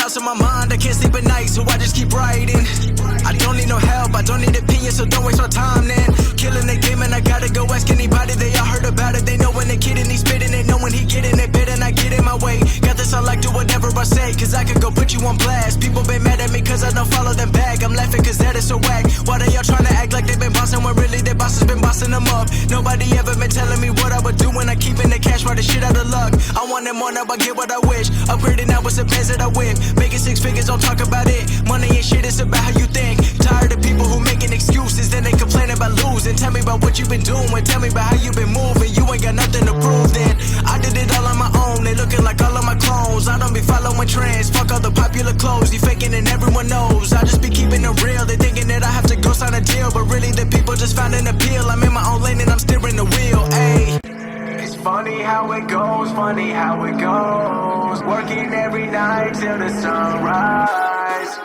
thoughts on my mind, I can't sleep at night, so I just keep writing. I don't need no help, I don't need opinions, so don't waste my time then. Killing the game and I gotta go ask anybody, they all heard about it. They know when the kid and he's spitting it, know when he getting it, bit and I get in my way. Got this, I like do whatever I say, cause I could go put you on blast. People been mad at me cause I don't follow them back. I'm laughing cause that is so whack. Why they all trying to act like they been bossing when really their boss has been bossing them up? Nobody ever been telling me what I would do when I keep in the cash, for the shit out of luck. I want it more, now I get what I wish. Upgrading now with some pants that I whip. Making 6 figures, don't talk about it. Money ain't shit, it's about how you think. Tired of people who making excuses, then they complain about losing. Tell me about what you been doing, tell me about how you been moving. You ain't got nothing to prove then. I did it all on my own, they looking like all of my clones. I don't be following trends, fuck all the popular clothes. You faking and everyone knows. I just be keeping it real, they thinking that I have to go sign a deal, but really the people just found an appeal. I'm in my own lane and I'm steering the wheel, ayy. It's funny how it goes, funny how it goes. Working every night till the sunrise.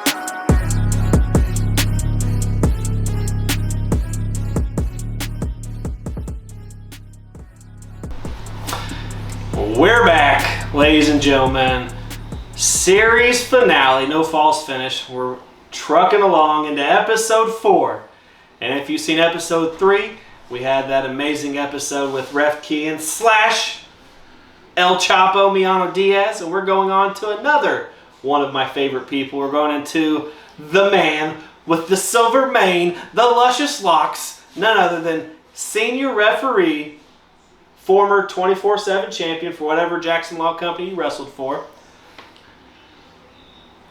We're back, ladies and gentlemen. Series finale, no false finish. We're trucking along into episode 4. And if you've seen episode 3, we had that amazing episode with Ref Kean / El Chapo Miano Diaz. And we're going on to another one of my favorite people. We're going into the man with the silver mane, the luscious locks, none other than senior referee, former 24/7 champion for whatever Jackson Law Company you wrestled for.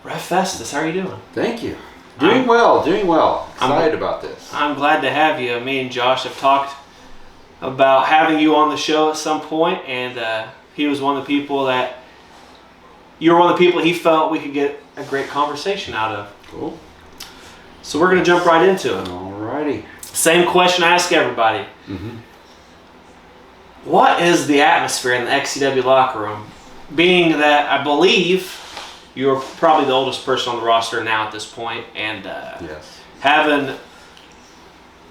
Ref Festus, how are you doing? Thank you. Doing well. Excited about this. I'm glad to have you. Me and Josh have talked about having you on the show at some point, and he was one of the people that, you're one of the people he felt we could get a great conversation out of. Cool. So we're going to jump right into it. Alrighty. Same question I ask everybody. Mm-hmm. What is the atmosphere in the XCW locker room? Being that I believe you're probably the oldest person on the roster now at this point, and yes, having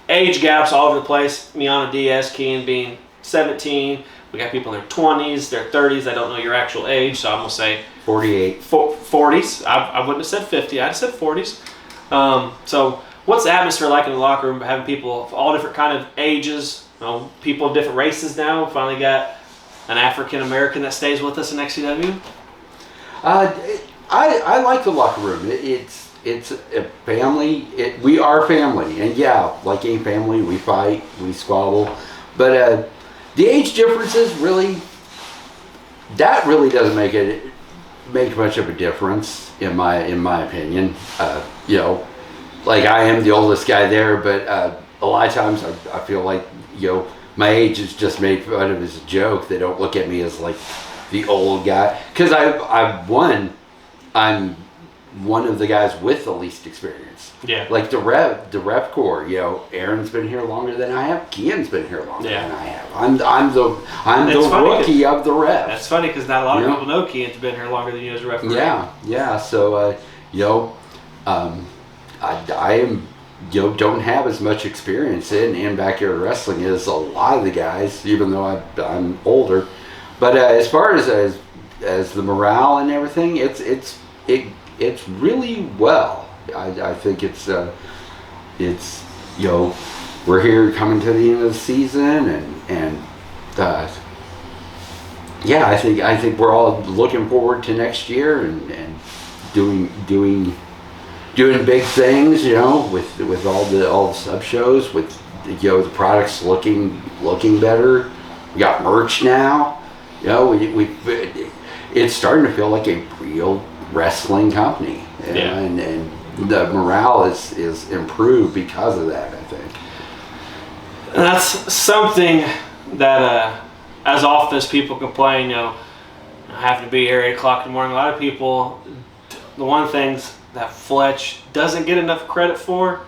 age gaps all over the place. Miana Diaz, Kean being 17. We got people in their 20s, their 30s. I don't know your actual age, so I'm going to say 48. 40s. I wouldn't have said 50. I'd have said 40s. So what's the atmosphere like in the locker room, having people of all different kind of ages, people of different races now? We finally got an African American that stays with us in XCW. I like the locker room. It's a family. We are family, and yeah, like any family, we fight, we squabble, but the age differences really doesn't make much of a difference in my opinion. Like I am the oldest guy there, but a lot of times I feel like my age is just made fun of as a joke. They don't look at me as like the old guy because I'm one of the guys with the least experience. Yeah. Like the rep corps, Aaron's been here longer than I have. Kean's been here longer than I have. I'm the rookie of the rep. That's funny because not a lot of people know Kean's been here longer than you as a referee. Yeah. So I am don't have as much experience in backyard wrestling as a lot of the guys, even though I'm older. But as far as the morale and everything, it's really well. I think it's we're here coming to the end of the season, and I think we're all looking forward to next year and doing big things, with all the sub shows, with the products looking better. We got merch now. It's starting to feel like a real wrestling company, and the morale is improved because of that, I think. And that's something that as often as people complain, I have to be here 8 o'clock in the morning. A lot of people, the one things that Fletch doesn't get enough credit for,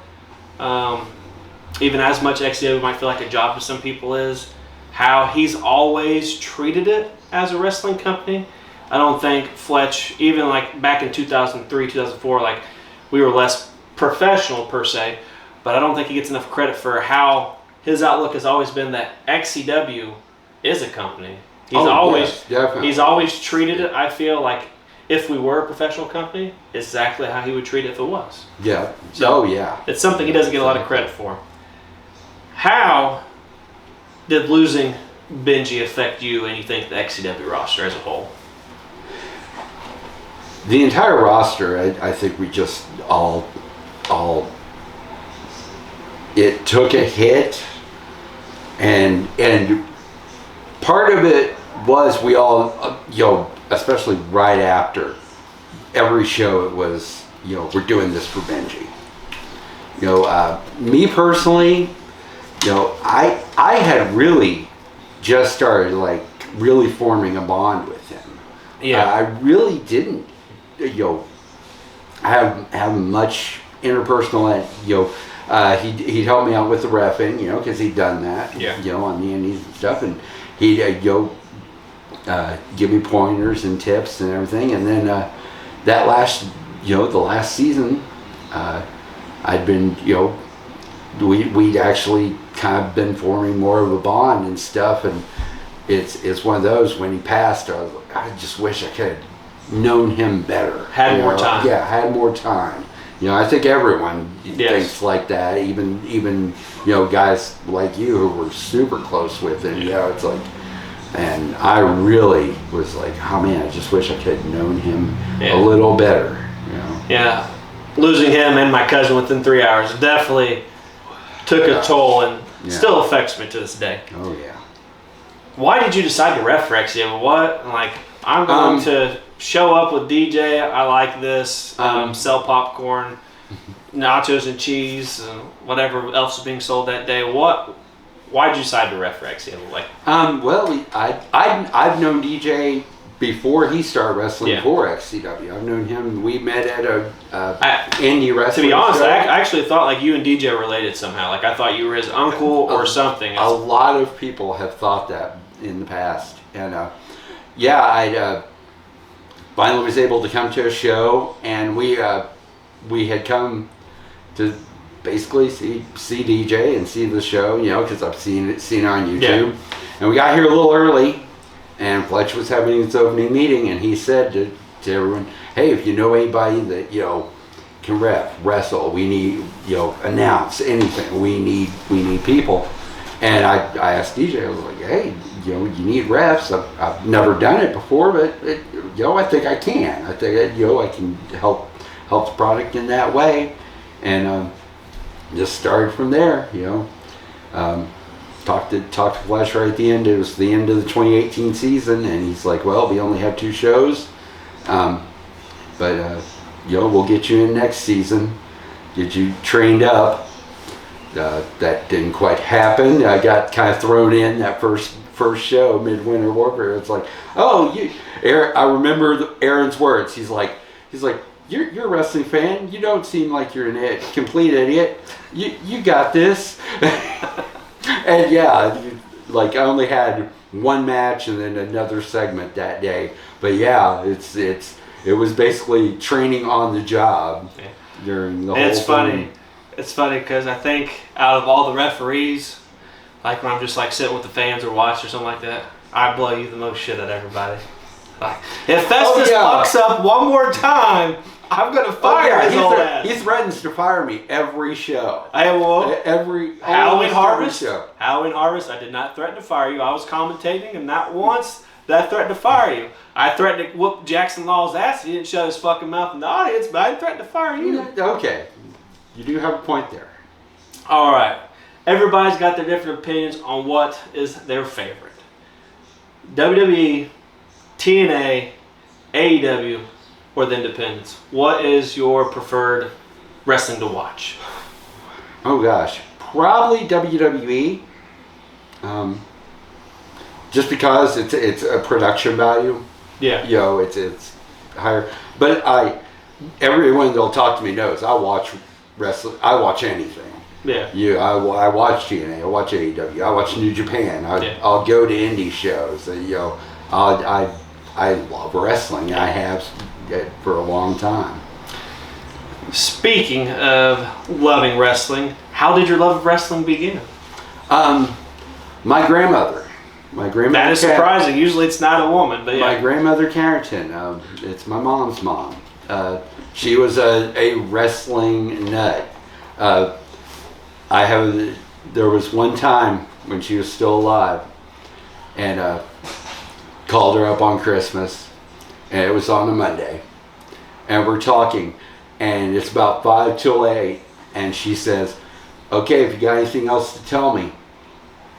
even as much XCW might feel like a job to some people, is how he's always treated it as a wrestling company. I don't think Fletch, even like back in 2003, 2004, like we were less professional per se, but I don't think he gets enough credit for how his outlook has always been that XCW is a company. He's always treated it, I feel like, if we were a professional company, exactly how he would treat it if it was. Yeah. So, oh yeah. It's something he doesn't get a lot of credit for. How did losing Benji affect you and you think the XCW roster as a whole? The entire roster, I think we just all, it took a hit, and part of it was we all, especially right after every show, it was, we're doing this for Benji. Me personally, I had really just started like really forming a bond with him. Yeah. I really didn't, have much interpersonal, he'd help me out with the reffing, because he'd done that, on the indies and stuff, and he'd, give me pointers and tips and everything, and then that last, the last season, I'd been, we'd actually kind of been forming more of a bond and stuff, and it's one of those, when he passed, I just wish I could have known him better. Had more time. Yeah, had more time. I think everyone thinks like that, even guys like you who were super close with him, it's like, and I really was like, oh man, I just wish I could have known him a little better, Yeah, losing him and my cousin within 3 hours definitely took a toll and still affects me to this day. Oh yeah. Why did you decide to ref for XCW? What, like, I'm going to show up with DJ, I like this, sell popcorn, nachos and cheese, and whatever else was being sold that day. Why did you decide to ref for XCW? Like, well, I've known DJ before he started wrestling for XCW. I've known him. We met at a indie wrestling. To be honest, show. I actually thought like you and DJ were related somehow. Like I thought you were his uncle or something. A lot of people have thought that in the past, and I finally was able to come to a show, and we had come to basically see DJ and see the show, because I've seen it on YouTube, and we got here a little early. And Fletch was having his opening meeting, and he said to everyone, "Hey, if you know anybody that can wrestle, we need announce anything. We need people." And I asked DJ, I was like, "Hey, you need refs. I've never done it before, but I think I can. I think I can help the product in that way." And just started from there. Talked to Flash right at the end. It was the end of the 2018 season, and he's like, "Well, we only have 2 shows, but we'll get you in next season, get you trained up." That didn't quite happen. I got kind of thrown in that first show, Midwinter Warfare. It's like, "Oh, Aaron," I remember Aaron's words. He's like, "You're a wrestling fan. You don't seem like you're a complete idiot. You got this." And I only had 1 match and then another segment that day. But it was basically training on the job during the whole thing. It's funny because I think out of all the referees, like when I'm just like sitting with the fans or watch or something like that, I blow you the most shit at everybody. Like, if Festus fucks up one more time, I'm gonna fire his old ass. He threatens to fire me every show. Every Halloween Harvest. Halloween Harvest. I did not threaten to fire you. I was commentating, and not once did I threaten to fire you. I threatened to whoop Jackson Law's ass. He didn't shut his fucking mouth in the audience, but I didn't threaten to fire you. Okay, you do have a point there. All right. Everybody's got their different opinions on what is their favorite. WWE, TNA, AEW, or the independents. What is your preferred wrestling to watch? Oh gosh, probably WWE. Just because it's a production value. Yeah. It's higher. But everyone that'll talk to me knows I watch wrestling. I watch anything. Yeah. I watch TNA. I watch AEW. I watch New Japan. I'll go to indie shows. I love wrestling. I have for a long time. Speaking of loving wrestling, how did your love of wrestling begin? My grandmother, My grandmother. That is surprising. Usually it's not a woman, but yeah. My grandmother Carrington. It's my mom's mom. She was a wrestling nut. There was one time when she was still alive, and called her up on Christmas, and it was on a Monday, and we're talking, and it's about 5 till 8, and she says, "Okay, if you got anything else to tell me,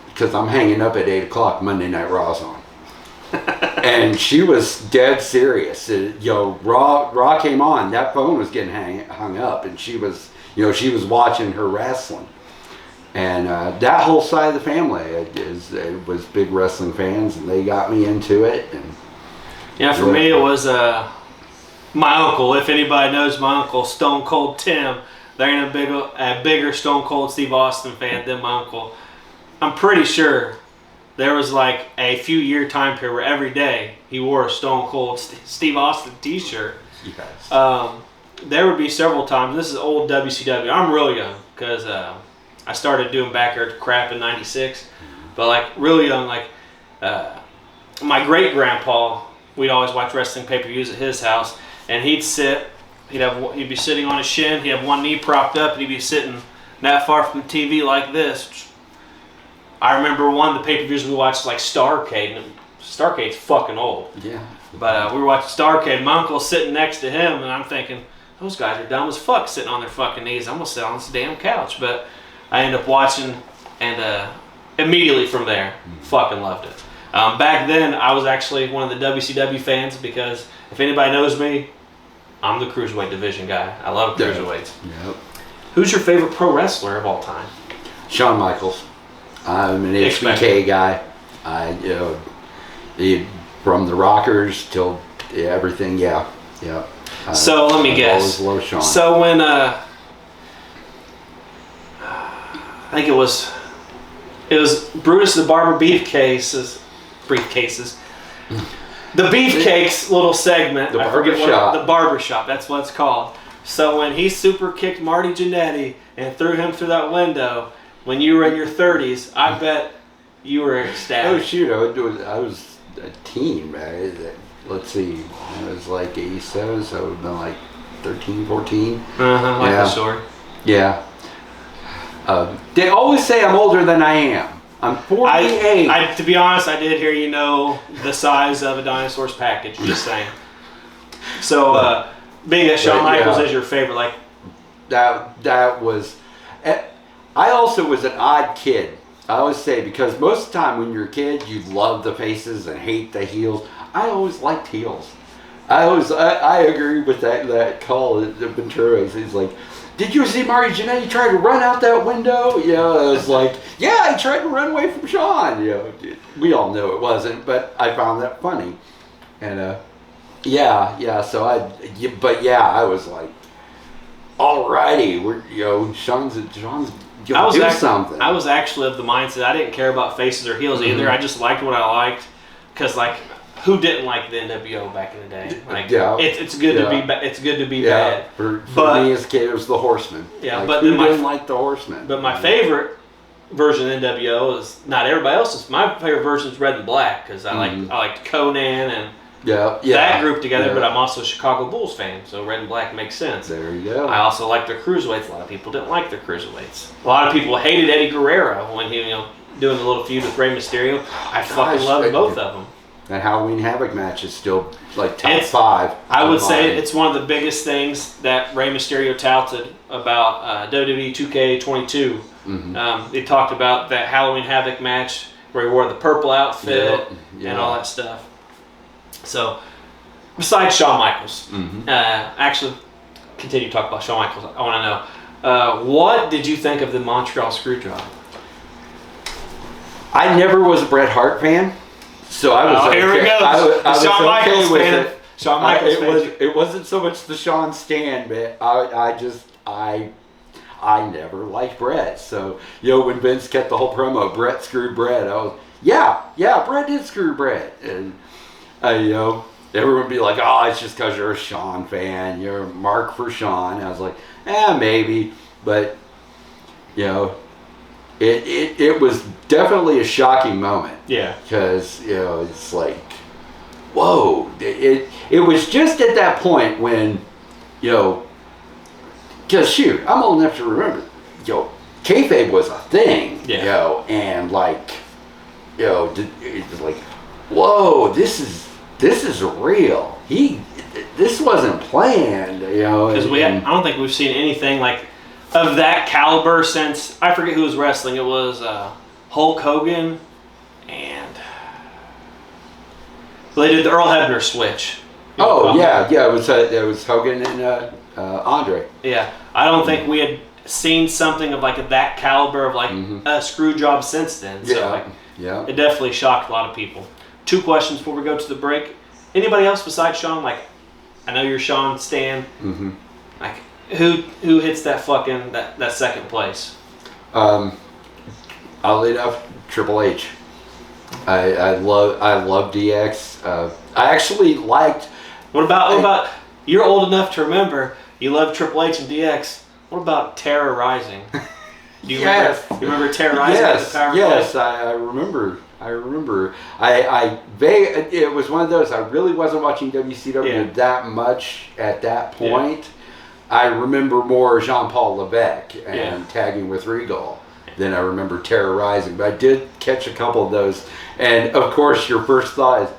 because I'm hanging up at 8 o'clock, Monday Night Raw's on." And she was dead serious. Raw came on, that phone was getting hung up, and she was watching her wrestling. And that whole side of the family was big wrestling fans, and they got me into it. And yeah, for me it was my uncle. If anybody knows my uncle, Stone Cold Tim, there ain't a bigger Stone Cold Steve Austin fan than my uncle. I'm pretty sure there was like a few year time period where every day he wore a Stone Cold Steve Austin t-shirt. Yes. There would be several times. This is old WCW. I'm real young because I started doing backyard crap in '96, but like really young. Like my great grandpa, we'd always watch wrestling pay-per-views at his house, and he'd be sitting on his shin. He'd have one knee propped up, and he'd be sitting that far from the TV like this. I remember one of the pay-per-views we watched like Starrcade, and Starrcade's fucking old. Yeah. But we were watching Starrcade. My uncle's sitting next to him, and I'm thinking, those guys are dumb as fuck sitting on their fucking knees. I'm gonna sit on this damn couch. But I ended up watching, and immediately from there, fucking loved it. Back then, I was actually one of the WCW fans because if anybody knows me, I'm the cruiserweight division guy. I love cruiserweights. Yep. Who's your favorite pro wrestler of all time? Shawn Michaels. I'm an HBK guy. From the Rockers till everything. Yeah. So let me guess. Always love Shawn. So when I think it was Brutus the Barber briefcases. The Beefcakes little segment. The I forget barbershop. the barbershop. That's what it's called. So when he super kicked Marty Jannetty and threw him through that window, when you were in your 30s, I bet you were ecstatic. Oh shoot! I was a teen, man. Let's see, I was like 87, so it would have been like 13, 14. Like the story. Yeah. They always say I'm older than I am. I'm 48. To be honest, I did hear you know the size of a dinosaur's package. Just saying. So, being that Shawn Michaels is your favorite, like that was. I also was an odd kid. I always say, because most of the time when you're a kid, you love the faces and hate the heels. I always liked heels. I agree with that call that Ventura. He's like, "Did you see Marty Jannetty try to run out that window?" I was like, "Yeah, he tried to run away from Shawn." We all know it wasn't, but I found that funny. And so I was like, "Alrighty, Shawn's something." I was actually of the mindset I didn't care about faces or heels either. I just liked what I liked, because like, who didn't like the NWO back in the day? Like, it's good to be it's good to be bad. For me as a kid, it was the Horsemen. Yeah, like, but who didn't like the Horsemen? But my favorite version of NWO is not everybody else's. My favorite version is Red and Black, because I liked Conan and that group together. But I'm also a Chicago Bulls fan, so Red and Black makes sense. There you go. I also like their cruiserweights. A lot of people didn't like their cruiserweights. A lot of people hated Eddie Guerrero when he doing the little feud with Rey Mysterio. I fucking loved both of them. That Halloween Havoc match is still like top 5. I would say it's one of the biggest things that Rey Mysterio touted about WWE 2K22. They talked about that Halloween Havoc match where he wore the purple outfit and all that stuff. So, besides Shawn Michaels, actually, continue to talk about Shawn Michaels. I want to know, what did you think of the Montreal Screwjob? I never was a Bret Hart fan. So I was here we go. I was Shawn Michaels with fan. it. Shawn Michaels fan. It wasn't so much the Shawn stan, but I never liked Bret. So when Vince kept the whole promo, Bret screwed Bret. I was Bret did screw Bret, and everyone would be like, "Oh, it's just because you're a Shawn fan. You're a mark for Shawn." And I was like, maybe, but it was definitely a shocking moment. Yeah. Because, it's like, whoa. It was just at that point when, because shoot, I'm old enough to remember, kayfabe was a thing, and like, it was like, whoa, this is real. This wasn't planned, Because I don't think we've seen anything like of that caliber since, I forget who was wrestling. It was Hulk Hogan, and they did the Earl Hebner switch. Oh yeah, it was Hogan and Andre. Yeah, I don't think we had seen something of like that caliber of like a screw job since then. So it definitely shocked a lot of people. 2 questions before we go to the break. Anybody else besides Sean? Like, I know you're Sean Stan. Like, who hits that fucking that second place? Oddly enough, Triple H. I love DX. I actually liked. What about you're old enough to remember you love Triple H and DX? What about Terror Rising? Do you remember Terror Rising? Yes, I remember. It was one of those. I really wasn't watching WCW that much at that point. Yeah. I remember more Jean-Paul Levesque and tagging with Regal than I remember Terror Rising. But I did catch a couple of those. And of course, your first thought is,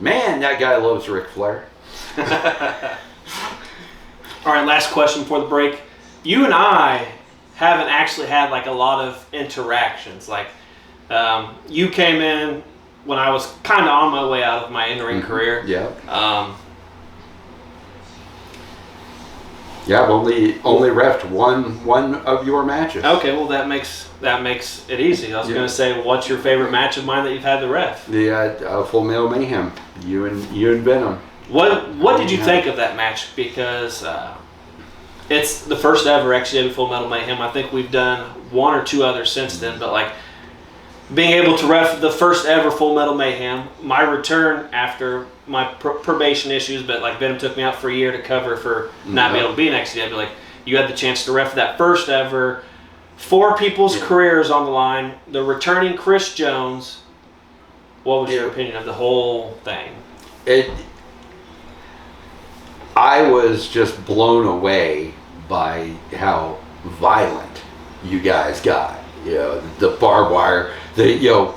man, that guy loves Ric Flair. All right, last question before the break. You and I haven't actually had like a lot of interactions. Like, you came in when I was kind of on my way out of my in-ring career. Yeah. I've only reffed one of your matches. Okay, well that makes it easy. I was going to say, what's your favorite match of mine that you've had to ref? The Full Metal Mayhem. You and Venom. What did you think of that match? Because it's the first ever XCW Full Metal Mayhem. I think we've done 1 or 2 others since then, but like being able to ref the first ever Full Metal Mayhem, my return after my probation issues, but like Venom took me out for a year to cover for not being able to be in XCW. Like, you had the chance to ref that first ever, 4 people's careers on the line, the returning Chris Jones. What was your opinion of the whole thing? I was just blown away by how violent you guys got. The barbed wire, the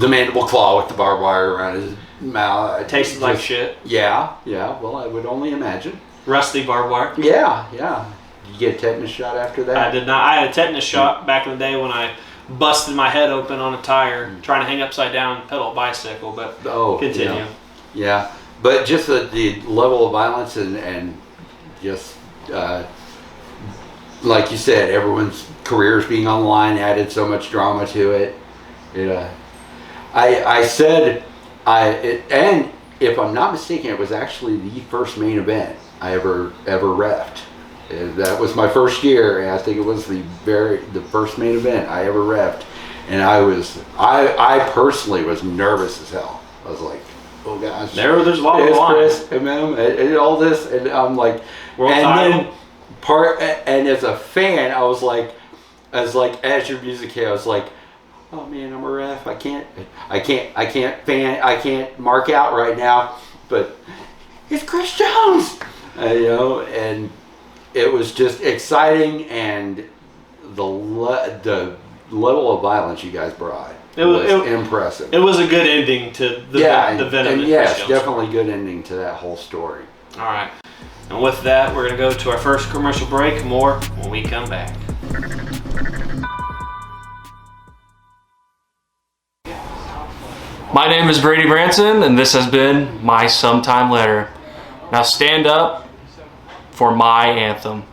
mandible claw with the barbed wire around his mouth. It tasted like shit. Yeah. Well, I would only imagine. Rusty barbed wire. Yeah. Did you get a tetanus shot after that? I did not. I had a tetanus shot back in the day when I busted my head open on a tire trying to hang upside down and pedal a bicycle. But continue. Yeah. But just the level of violence and just like you said, everyone's careers being on the line added so much drama to it. I said, and if I'm not mistaken, it was actually the first main event I ever reffed. That was my first year, and I think it was the first main event I ever reffed. And I personally was nervous as hell. I was like, oh gosh, there's a lot of Chris and all this, and I'm like, and as a fan, I was like, as your music hit, I was like, oh man, I'm a ref. I can't mark out right now, but it's Chris Jones, and it was just exciting, and the level of violence you guys brought. It was impressive. It was a good ending to the Venom. And yes, definitely good ending to that whole story. All right. And with that, we're going to go to our first commercial break. More when we come back. My name is Brady Branson, and this has been My Sometime Letter. Now stand up for my anthem.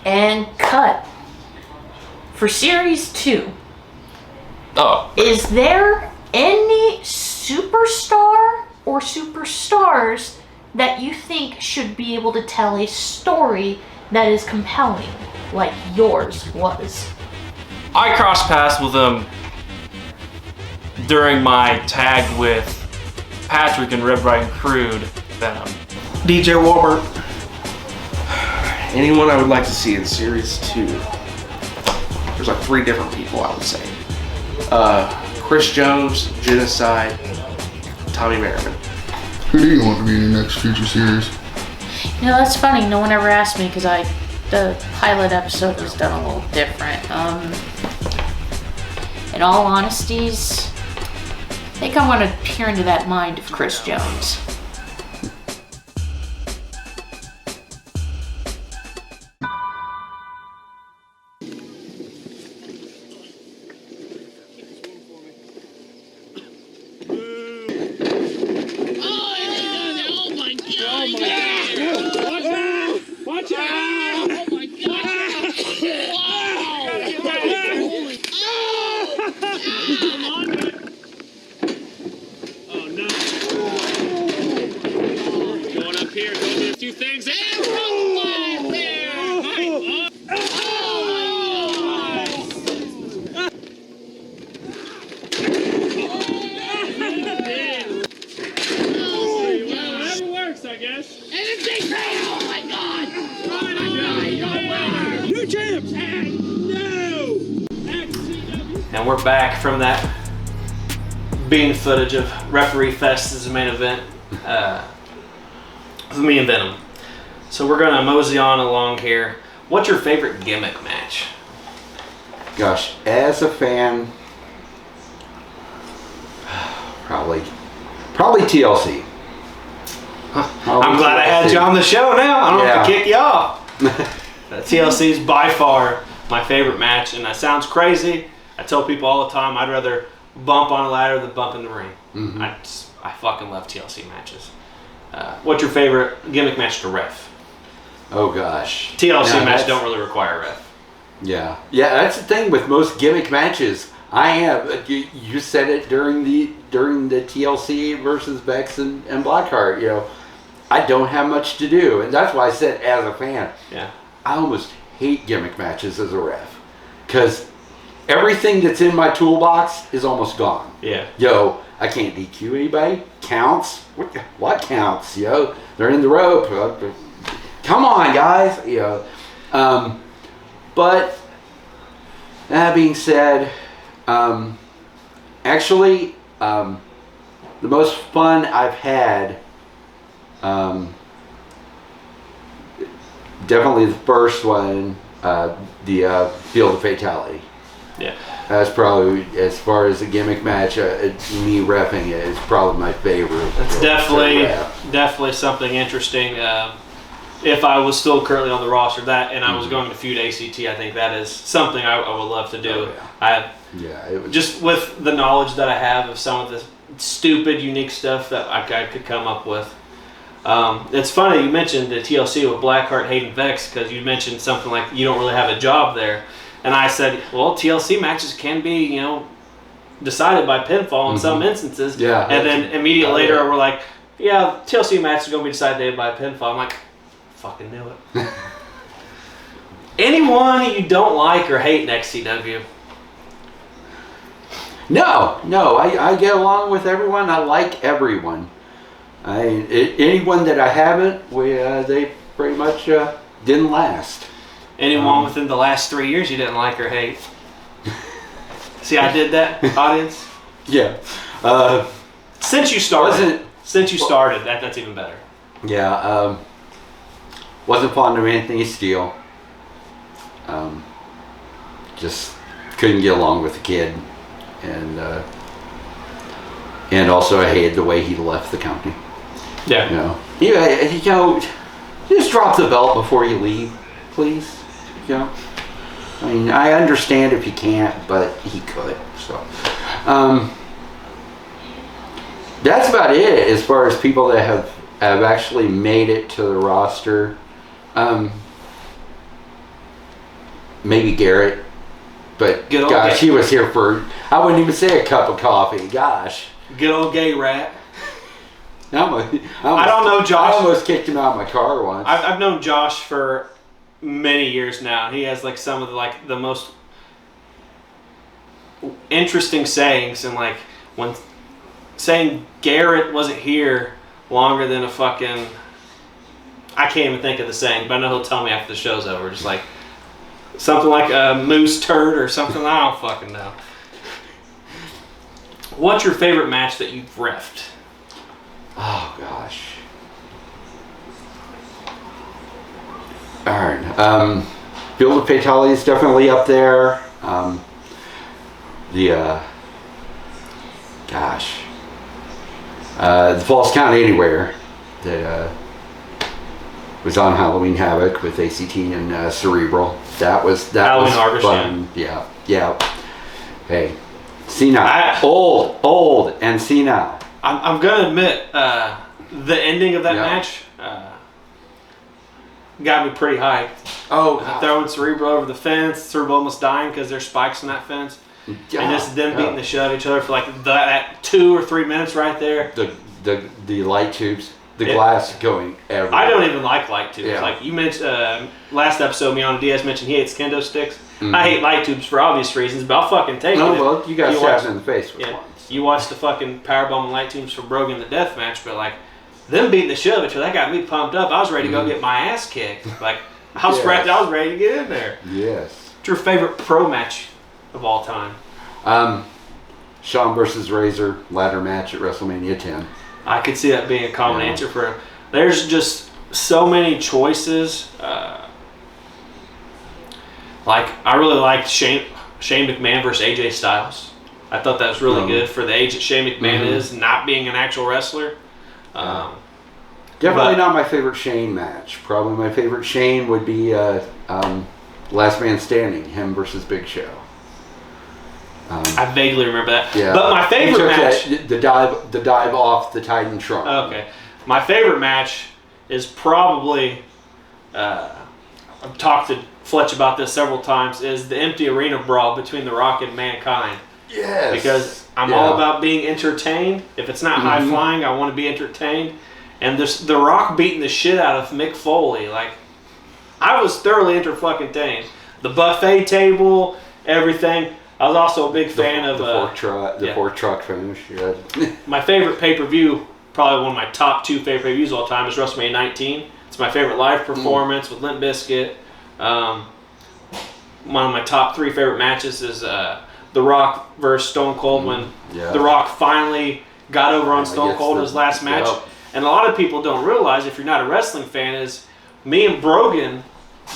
And cut. For Series 2, is there any superstar or superstars that you think should be able to tell a story that is compelling, like yours was? I crossed paths with them during my tag with Patrick and Red Bright and Crude Venom. DJ Warbert. Anyone I would like to see in Series 2? there's like 3 different people, I would say. Chris Jones, Genocide, Tommy Merriman. Who do you want to be in the next future series? You know, that's funny. No one ever asked me because the pilot episode was done a little different. In all honesties, I think I want to peer into that mind of Chris Jones. And we're back from that bean footage of Referee Fest's main event with me and Venom. So we're going to mosey on along here. What's your favorite gimmick match? Gosh, as a fan, probably TLC. I'm glad I had you on the show now. I don't have to kick you off. TLC is by far my favorite match, and that sounds crazy. I tell people all the time I'd rather bump on a ladder than bump in the ring. Mm-hmm. I fucking love TLC matches. What's your favorite gimmick match to ref? Oh gosh, TLC matches don't really require a ref. Yeah, that's the thing with most gimmick matches. I have you said it during the TLC versus Bex and Blackheart. You know, I don't have much to do, and that's why I said as a fan. Yeah, I almost hate gimmick matches as a ref because everything that's in my toolbox is almost gone. Yeah. Yo, I can't DQ anybody. Counts? What counts? Yo, they're in the rope. Come on, guys. You know, but that being said, actually, the most fun I've had, definitely the first one, the Field of Fatality. Yeah. That's probably, as far as a gimmick match, me reffing it is probably my favorite. That's definitely something interesting. If I was still currently on the roster, I was going to feud ACT, I think that is something I would love to do. Oh, yeah. Just with the knowledge that I have of some of the stupid, unique stuff that I could come up with. It's funny you mentioned the TLC with Blackheart, Hayden, Vex, because you mentioned something like you don't really have a job there. And I said, well, TLC matches can be, you know, decided by pinfall in some instances. Yeah. And then immediately later, we're like, yeah, TLC match is going to be decided by pinfall. I'm like, fucking knew it. Anyone you don't like or hate in XCW? No, I get along with everyone. I like everyone. Anyone that I haven't, they pretty much didn't last. Anyone within the last 3 years you didn't like or hate? See, I did that, audience. Yeah. Since you started, that's even better. Yeah. Wasn't fond of Anthony Steele. Just couldn't get along with the kid, and also I hated the way he left the company. Yeah. You know, just drop the belt before you leave, please. You know, I mean, I understand if he can't, but he could. So, that's about it as far as people that have actually made it to the roster. Maybe Garrett, but gosh, he was here for, I wouldn't even say a cup of coffee. Gosh, good old gay rat. I don't know Josh. I almost kicked him out of my car once. I've known Josh for many years now. He has like some of the most interesting sayings, and like when saying Garrett wasn't here longer than a fucking, I can't even think of the saying, but I know he'll tell me after the show's over. Just like something like a moose turd or something. I don't fucking know. What's your favorite match that you've reffed? Oh gosh. Alright. Field of Fatality is definitely up there. The Falls Count Anywhere that was on Halloween Havoc with ACT and Cerebral. That was Halloween fun. Yeah. Hey, senile, old and senile. I'm gonna admit the ending of that match got me pretty hyped. Throwing Cerebral over the fence, Cerebral almost dying because there's spikes in that fence. And just them beating the shit out of each other for like that 2 or 3 minutes right there. The light tubes, the glass going everywhere. I don't even like light tubes. Yeah. Like you mentioned last episode, me on Diaz mentioned he hates kendo sticks. I hate light tubes for obvious reasons, but I'll fucking take it. Well, you got stabbed in the face with one. You watched the fucking powerbomb and light tubes for Brogan the death match, but like them beating the shit out of each other, that got me pumped up. I was ready to go get my ass kicked. Like I was ready to get in there. Yes. What's your favorite pro match of all time? Shawn versus Razor ladder match at WrestleMania 10. I could see that being a common answer for. There's just so many choices. Like I really liked Shane McMahon versus AJ Styles. I thought that was really good for the age that Shane McMahon is, not being an actual wrestler. Definitely not my favorite Shane match. Probably my favorite Shane would be Last Man Standing, him versus Big Show. I vaguely remember that. Yeah. But my favorite match... The dive off the Titan trunk. Okay. My favorite match is probably... I've talked to Fletch about this several times, is the empty arena brawl between The Rock and Mankind. Yes. Because I'm all about being entertained. If it's not high flying, I want to be entertained. And The Rock beating the shit out of Mick Foley. Like, I was thoroughly entertained. The buffet table, everything. I was also a big fan of the fork truck finish. Yeah. My favorite pay-per-view, probably one of my top 2 favorite pay-per-views of all time, is WrestleMania 19. It's my favorite live performance with Limp Bizkit. One of my top 3 favorite matches is The Rock versus Stone Cold when The Rock finally got over on Stone Cold in his last match. Yep. And a lot of people don't realize, if you're not a wrestling fan, is me and Brogan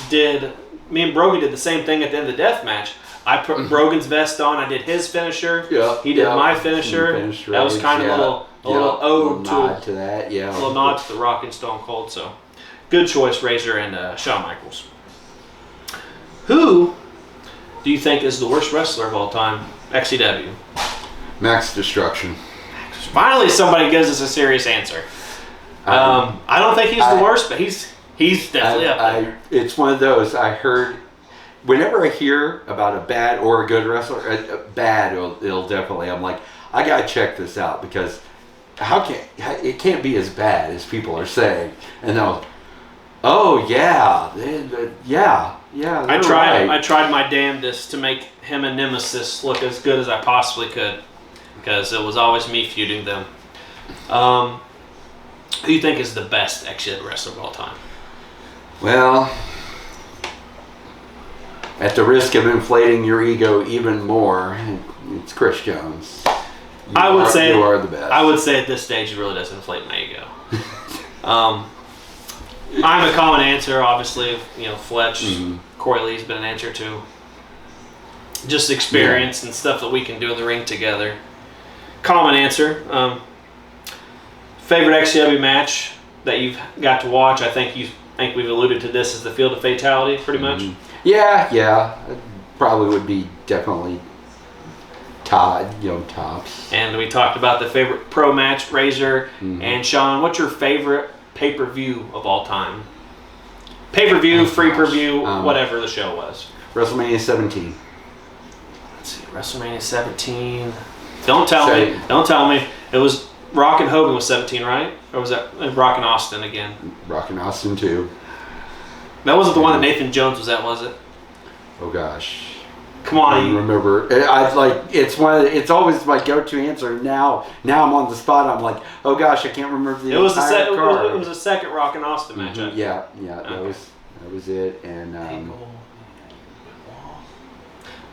did the same thing at the end of the death match. I put Brogan's vest on. I did his finisher. Yeah. He did my finisher. That was kind of a little ode to that. Yeah. A little nod to The Rock and Stone Cold. So, good choice, Razor and Shawn Michaels. Who do you think is the worst wrestler of all time? XCW. Max Destruction. Finally, somebody gives us a serious answer. I don't think he's the worst, but he's definitely up there. It's one of those. I heard. Whenever I hear about a bad or a good wrestler, it'll definitely. I'm like, I gotta check this out because it can't be as bad as people are saying. And they'll, I tried my damnedest to make him and Nemesis look as good as I possibly could, because it was always me feuding them. Who do you think is the best XCW wrestler of all time? Well, at the risk of inflating your ego even more, it's Chris Jones. You are the best. I would say at this stage it really does inflate my ego. I'm a common answer, obviously. Fletch, Corey Lee's been an answer too. Just experience and stuff that we can do in the ring together. Common answer. Favorite XCW match that you've got to watch? I think we've alluded to this as the Field of Fatality, pretty much. Yeah. It probably would be definitely tops. And we talked about the favorite pro match, Razor and Shawn. What's your favorite pay-per-view of all time? Pay-per-view, free per-view, whatever the show was. WrestleMania 17. Let's see, WrestleMania 17. Don't tell me. It was Rock and Hogan was 17, right? Or was that Rock and Austin again? Rock and Austin too. That wasn't the one that Nathan Jones was at, was it? Oh gosh. Come on. I don't remember. It's always my go-to answer. Now I'm on the spot. I'm like, oh gosh, I can't remember the entire card. It was a second Rock and Austin match. Yeah, that was it. And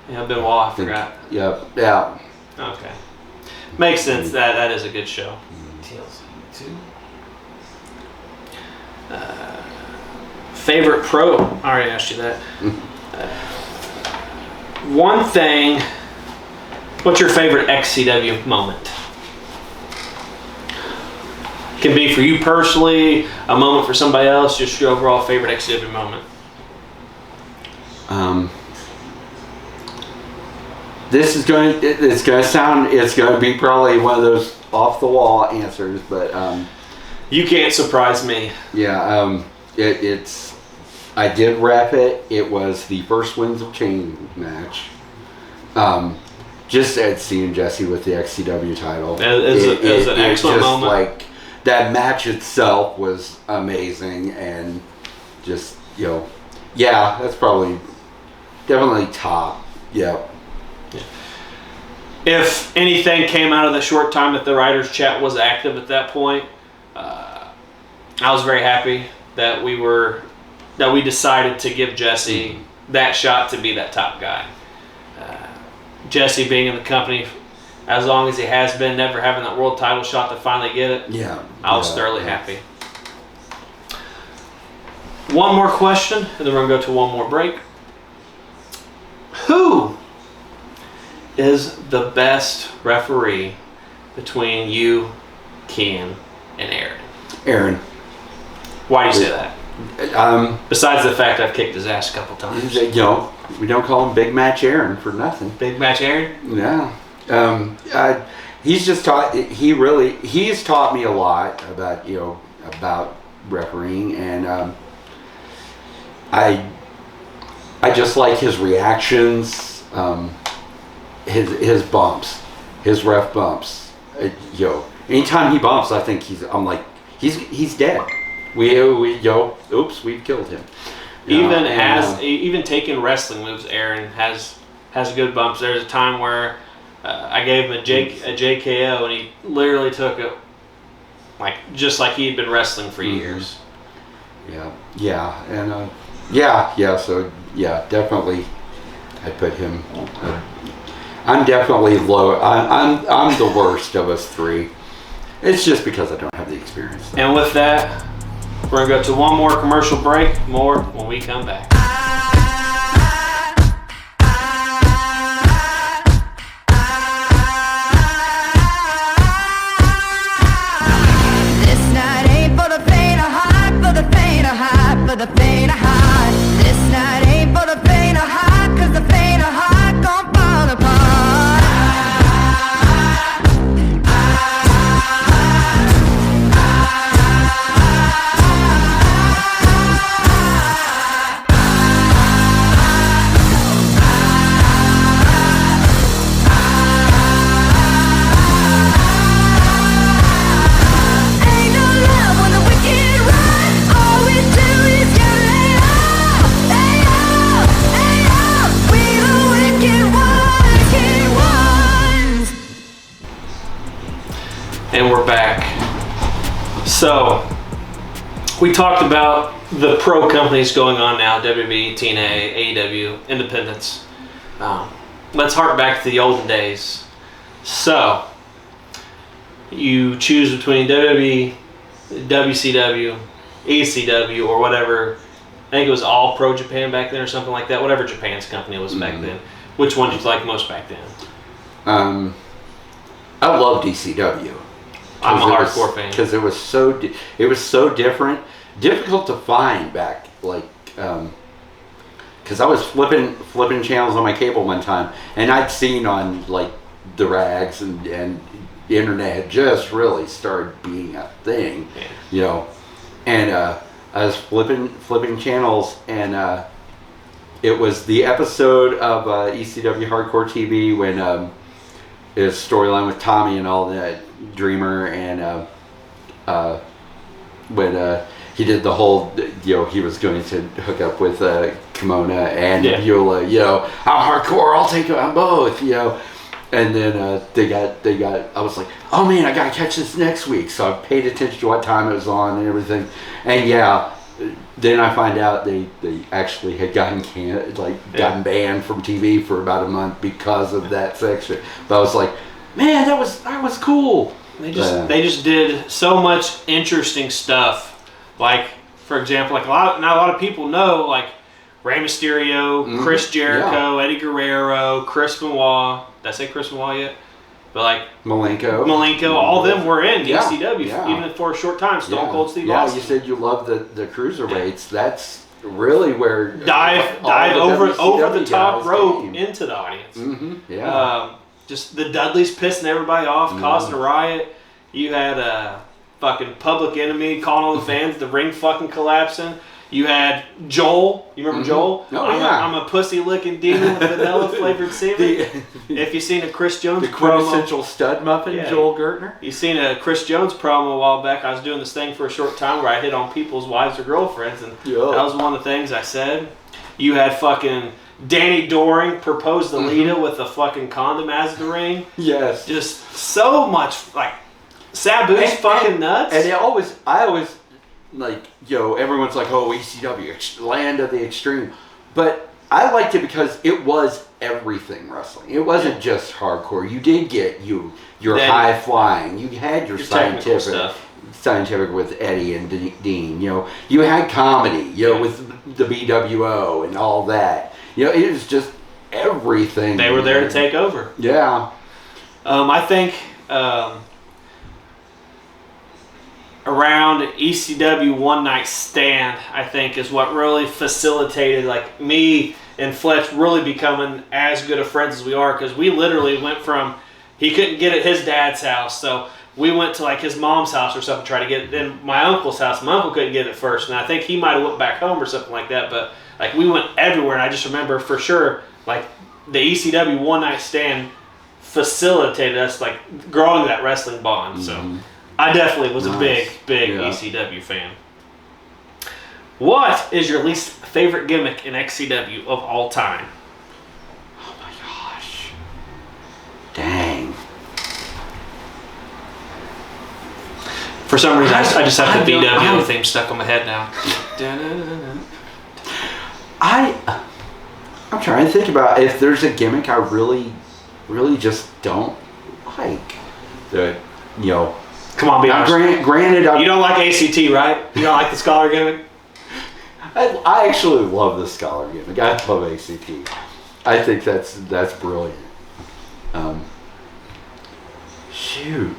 Yeah, Benoit, I forgot. Yep. Yeah. Okay. Makes sense. That is a good show. TLC 2. Favorite pro? I already asked you that. One thing. What's your favorite XCW moment? Can be for you personally, a moment for somebody else, just your overall favorite XCW moment. It's going to be probably one of those off the wall answers, but You can't surprise me. yeah, I did rep it. It was the first Winds of Change match. Just at seeing Jesse with the XCW title. It was an excellent moment. Like that match itself was amazing, and just yeah, that's probably definitely top. Yep. If anything came out of the short time that the writers' chat was active at that point, I was very happy that we decided to give Jesse that shot to be that top guy. Jesse being in the company as long as he has been, never having that world title shot to finally get it. Yeah. I was thoroughly happy. One more question, and then we're going to go to one more break. Who is the best referee between you, Ken, and Aaron? Aaron. Why do you say that? Besides the fact I've kicked his ass a couple times. We don't call him Big Match Aaron for nothing. Big Match Aaron? Yeah. He's just taught. He's taught me a lot about about refereeing, and I just like his reactions, his bumps, his ref bumps. Anytime he bumps, I think he's dead. Oops, we've killed him. Even taking wrestling moves, Aaron has good bumps. There's a time where I gave him a JKO, and he literally took it just like he had been wrestling for years. Yeah, and so definitely, I put him. I'm definitely low. I'm the worst of us three. It's just because I don't have the experience. And with that, we're going to go to one more commercial break. More when we come back. This night ain't for the faint of heart, for the faint of heart, for the faint of heart. This night ain't for the faint of heart, 'cause the faint of heart gon' fall apart. Ain't no love when the wicked run. All we do is get laid off. Lay off, lay off. We the wicked ones. And we're back. So, we talked about the pro companies going on now, WWE, TNA, AEW, independents. Let's hark back to the olden days. So, you choose between WWE, WCW, ECW, or whatever. I think it was All Pro Japan back then or something like that. Whatever Japan's company was back then. Which one did you like most back then? I love DCW. I'm a hardcore fan. Because it was so different, difficult to find back. Because I was flipping channels on my cable one time, and I'd seen on the rags and the internet had just really started being a thing, And I was flipping channels, and it was the episode of ECW Hardcore TV when his storyline with Tommy and all that, Dreamer, and when he did the whole, he was going to hook up with Kimona and Beulah, how hardcore, I'll take them both, And then they got. I was like, oh man, I gotta catch this next week. So I paid attention to what time it was on and everything. And then I find out they actually had gotten banned from TV for about a month because of that section. But I was like, man, that was cool. They just did so much interesting stuff. Like, for example, like not a lot of people know, like Rey Mysterio, Chris Jericho, Eddie Guerrero, Chris Benoit. Did I say Chris Benoit yet? But like Malenko, all of them were in ECW, even for a short time. Stone Cold Steve Austin. You said you love the cruiserweights. That's really where dive over the top rope into the audience. Just the Dudleys pissing everybody off, causing a riot. You had fucking Public Enemy calling all the fans, the ring fucking collapsing. You had Joel. You remember Joel? Oh, I'm a pussy-looking demon with vanilla-flavored semen. If you've seen a Chris Jones the quintessential stud muffin, Joel Gertner. You've seen a Chris Jones promo a while back. I was doing this thing for a short time where I hit on people's wives or girlfriends, and that was one of the things I said. You had fucking Danny Doring propose to Lita with a fucking condom as the ring. Yes. Just so much, like, Sabu's fucking nuts. And I always, like, everyone's like, oh, ECW, land of the extreme. But I liked it because it was everything wrestling. It wasn't just hardcore. You did get your high flying. You had your scientific with Eddie and Dean. You had comedy, with the BWO and all that. It was just everything. They were there to take over. Yeah. I think around ECW One Night Stand, I think, is what really facilitated like me and Fletch really becoming as good of friends as we are, because we literally went from he couldn't get at his dad's house, so we went to like his mom's house or something to try to get it. Then my uncle's house. My uncle couldn't get it first, and I think he might have went back home or something like that. But like we went everywhere, and I just remember for sure like the ECW One Night Stand facilitated us like growing that wrestling bond. So I definitely was a big ECW fan. What is your least favorite gimmick in XCW of all time? Oh my gosh. Dang. For some reason, I just have the BWO theme stuck on my head now. I'm trying to think about if there's a gimmick I really, really just don't like. Come on, be honest. Granted, you don't like ACT, right? You don't like the Scholar gimmick? I actually love the Scholar gimmick. I love ACT. I think that's brilliant. Shoot.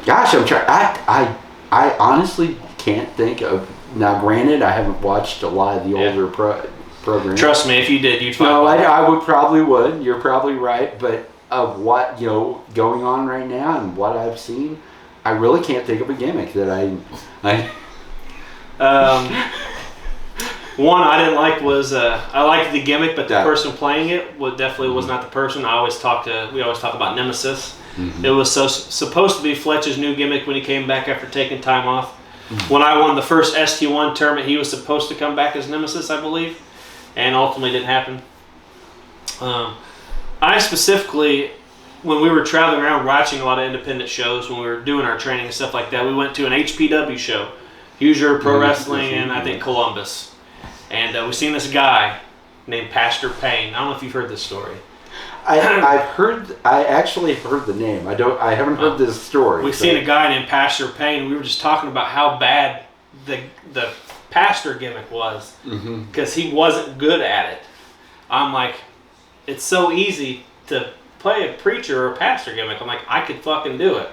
Gosh, I'm trying. I honestly can't think of. Now, granted, I haven't watched a lot of the older programs. Trust me, if you did, you'd find. No, I would. You're probably right, but of what going on right now and what I've seen, I really can't think of a gimmick that I one I didn't like was I liked the gimmick, but the person playing it definitely was not the person. We always talk about Nemesis. It was supposed to be Fletch's new gimmick when he came back after taking time off. When I won the first ST1 tournament, he was supposed to come back as Nemesis, I believe, and ultimately didn't happen. I specifically, when we were traveling around watching a lot of independent shows, when we were doing our training and stuff like that, we went to an HPW show, Hoosier Pro Wrestling in, I think, Columbus. And we seen this guy named Pastor Payne. I don't know if you've heard this story. I actually heard the name. I haven't heard this story. We've seen a guy named Pastor Payne. We were just talking about how bad the pastor gimmick was, because he wasn't good at it. I'm like, it's so easy to play a preacher or a pastor gimmick. I'm like, I could fucking do it.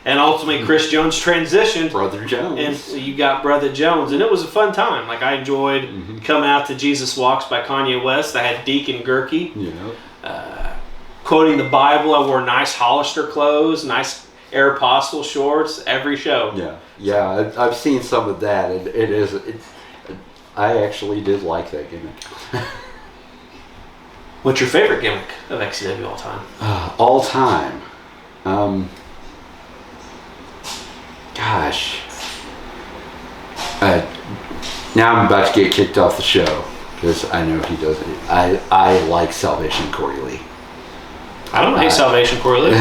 And ultimately, Chris Jones transitioned. Brother Jones. And you got Brother Jones. And it was a fun time. Like, I enjoyed coming out to Jesus Walks by Kanye West. I had Deacon Gurkey. Quoting the Bible. I wore nice Hollister clothes, nice Aeropostale shorts, every show. Yeah, I've seen some of that. I actually did like that gimmick. What's your favorite gimmick of XCW all time? All time? Gosh. Now I'm about to get kicked off the show because I know he does it. I like Salvation Corey Lee. I don't hate Salvation Corey Lee.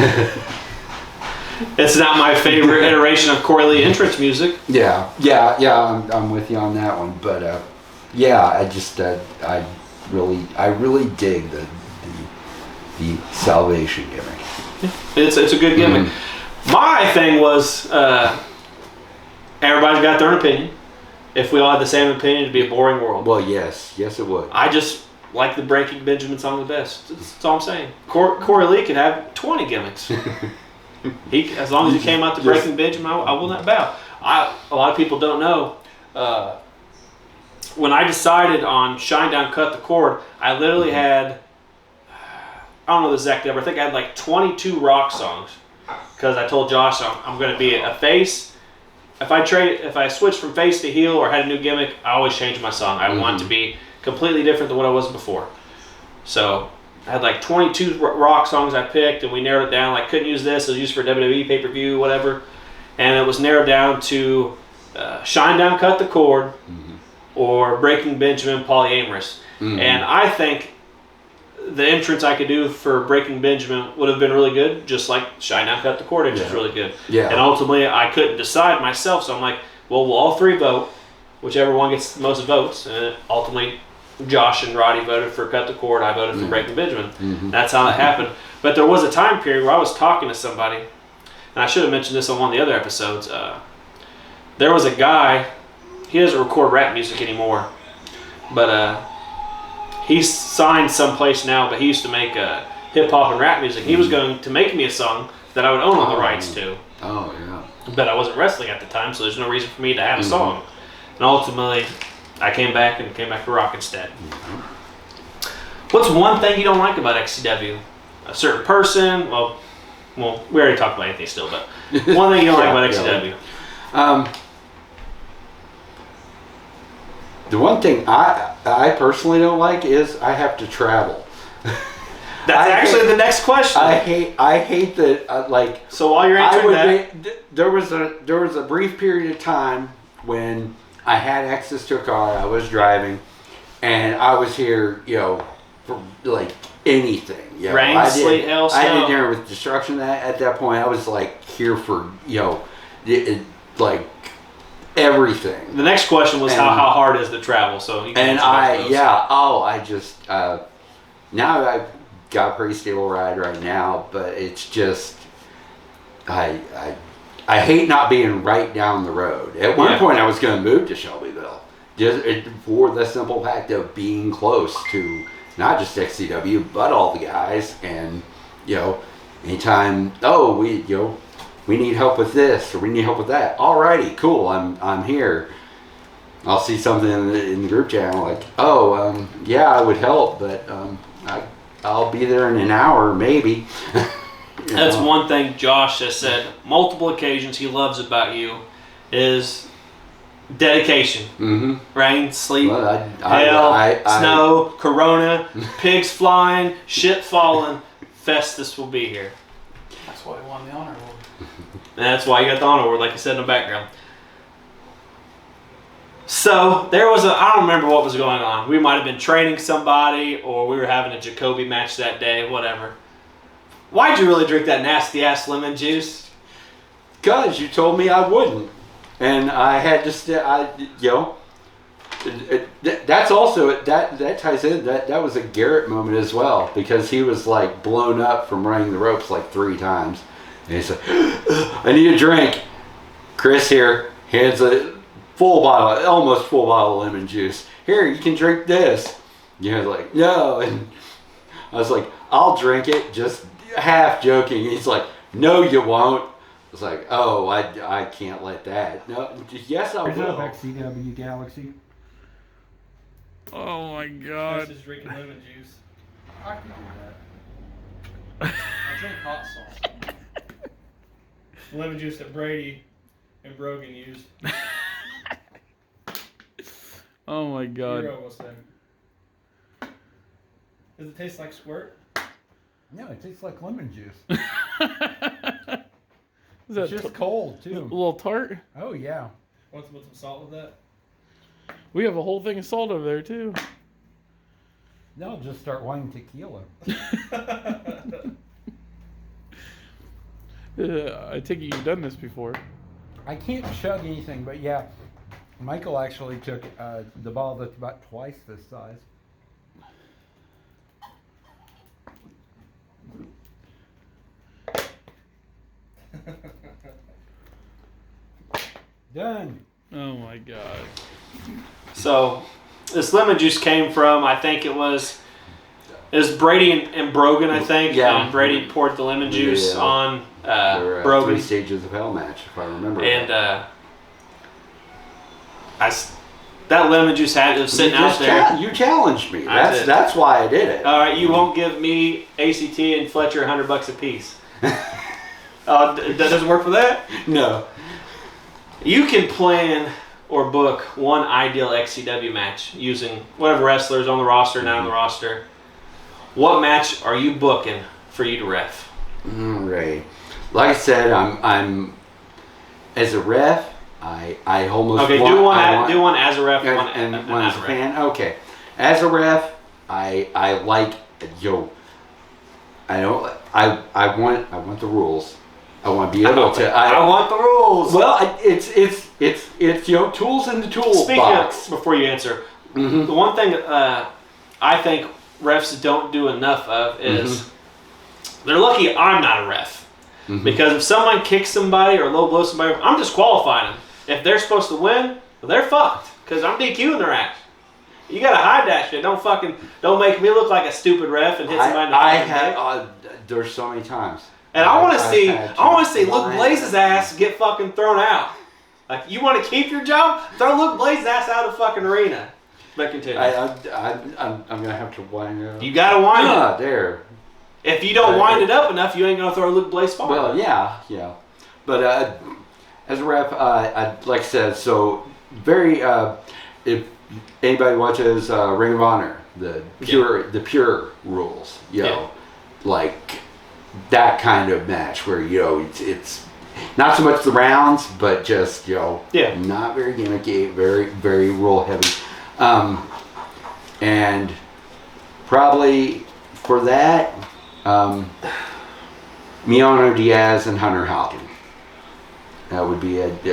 It's not my favorite iteration of Corey Lee entrance music. Yeah. I'm with you on that one, but I really dig the Salvation gimmick. It's a good gimmick. My thing was everybody's got their own opinion. If we all had the same opinion, it'd be a boring world. Well, yes, it would. I just like the Breaking Benjamin song the best. That's all I'm saying. Corey Lee could have 20 gimmicks. As long as he came out to Breaking Benjamin, I will not bow. A lot of people don't know. When I decided on Shine Down, Cut the Cord, I literally had, I don't know the exact number, I think I had like 22 rock songs. Because I told Josh I'm going to be a face. If I switched from face to heel or had a new gimmick, I always change my song. I want to be completely different than what I was before. So I had like 22 rock songs I picked, and we narrowed it down. Like, couldn't use this. It was used for WWE pay-per-view, whatever. And it was narrowed down to Shine Down, Cut the Cord, or Breaking Benjamin, Polyamorous. And I think the entrance I could do for Breaking Benjamin would have been really good, just like Shine Down, Cut the Cord entrance really good. Yeah. And ultimately, I couldn't decide myself, so I'm like, well, we'll all three vote, whichever one gets the most votes. And ultimately, Josh and Roddy voted for Cut the Cord. I voted for Breaking Benjamin. That's how that happened. But there was a time period where I was talking to somebody, and I should have mentioned this on one of the other episodes. There was a guy, he doesn't record rap music anymore, but he's signed someplace now, but he used to make hip-hop and rap music. He was going to make me a song that I would own all the rights to. Oh, yeah. But I wasn't wrestling at the time, so there's no reason for me to have a song. And ultimately, I came back to rock instead. What's one thing you don't like about XCW? A certain person? Well, we already talked about anything still, but one thing you don't like about XCW? The one thing I personally don't like is I have to travel. That's actually the next question. I hate that. Like, so while you're answering there was a brief period of time when I had access to a car. I was driving, and I was here, for like anything. Rain, sleet, hail, snow. I didn't care with destruction. At that point, I was like here for like everything. The next question was how hard is the travel? So you can I just now I've got a pretty stable ride right now, but it's just I hate not being right down the road. At one point, I was going to move to Shelbyville just for the simple fact of being close to not just XCW but all the guys, and anytime we need help with this or we need help with that. Alrighty, cool. I'm here. I'll see something in the group chat. I'm like, I would help, but I'll be there in an hour, maybe. That's one thing Josh has said multiple occasions he loves about you is dedication. Rain, sleet, hail, snow, corona, pigs flying, shit falling. Festus will be here. That's why he won the honor award. And that's why you got the honor award, like you said in the background. So there was I don't remember what was going on. We might have been training somebody, or we were having a Jacoby match that day, whatever. Why'd you really drink that nasty ass lemon juice? Because you told me I wouldn't, and I had to. That's also that ties in. That was a Garrett moment as well, because he was like blown up from running the ropes like 3 times, and he's like, "I need a drink." Chris here hands a almost full bottle of lemon juice. Here, you can drink this. Like, no, and I was like, I'll drink it, just half joking. He's like, no, you won't. I was like, oh, I can't let that. No, yes, I will. XCW Galaxy. Oh my God. Just drinking lemon juice. I can do that. I drink hot sauce. Lemon juice that Brady and Brogan used. Oh my God. You're almost there. Does it taste like squirt? No, it tastes like lemon juice. Is that it's just cold too. A little tart? Oh yeah. Want to put some salt with that? We have a whole thing of salt over there too. No, just start wanting tequila. I take it you've done this before. I can't chug anything, but yeah, Michael actually took the ball that's about twice this size. Done. Oh my god. So, this lemon juice came from, I think it was Brady and Brogan, I think. Yeah. And Brady poured the lemon juice on Their, Brogan. 3 stages of hell match, if I remember. And that lemon juice it was sitting out there. You challenged me. I did. That's why I did it. All right, you won't give me ACT and Fletcher $100 a piece. That doesn't work for that? No. You can plan or book one ideal XCW match using whatever wrestlers on the roster, not on the roster. What match are you booking for you to ref? Right. Like I said, I'm as a ref. I almost okay. want, Do one as a ref, and one as a fan. Okay, as a ref, I like I want the rules. I want to be able to. I want the rules. Well, it's tools in the tool box. Before you answer, the one thing I think refs don't do enough of is they're lucky I'm not a ref because if someone kicks somebody or low blows somebody, I'm disqualifying them. If they're supposed to win, well, they're fucked because I'm DQing their ass. You gotta hide that shit. Don't make me look like a stupid ref and hit somebody in the face. There's so many times. And I want to see Luke Blaze's ass get fucking thrown out. Like, you want to keep your job? Throw Luke Blaze's ass out of the fucking arena. But continue. I'm gonna have to wind it up. You gotta wind it. There. If you don't wind it up enough, you ain't gonna throw Luke Blaze far. Well, yeah. But as a ref, like I said, so very. If anybody watches Ring of Honor, the pure rules, like that kind of match where it's not so much the rounds, but just not very gimmicky, very very rule heavy, and probably for that, Miano Diaz and Hunter Houghton. That would be if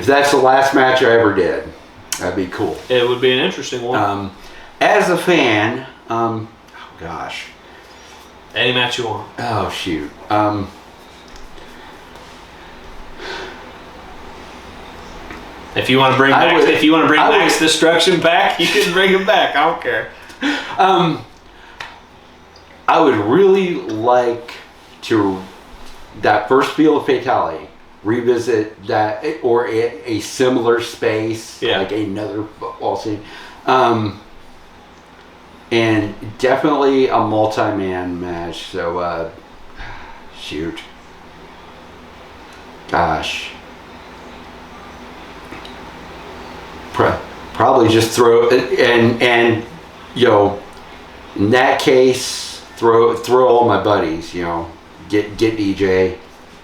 that's the last match I ever did, that'd be cool. It would be an interesting one. As a fan, oh gosh. Any match you want. Oh shoot. If you want to bring Max Destruction back, you can bring him back. I don't care. I would really like to that first Field of Fatality, revisit that or a similar space, like another football scene. And definitely a multi-man match. So, shoot. Gosh. Probably just throw and in that case, throw all my buddies. Get DJ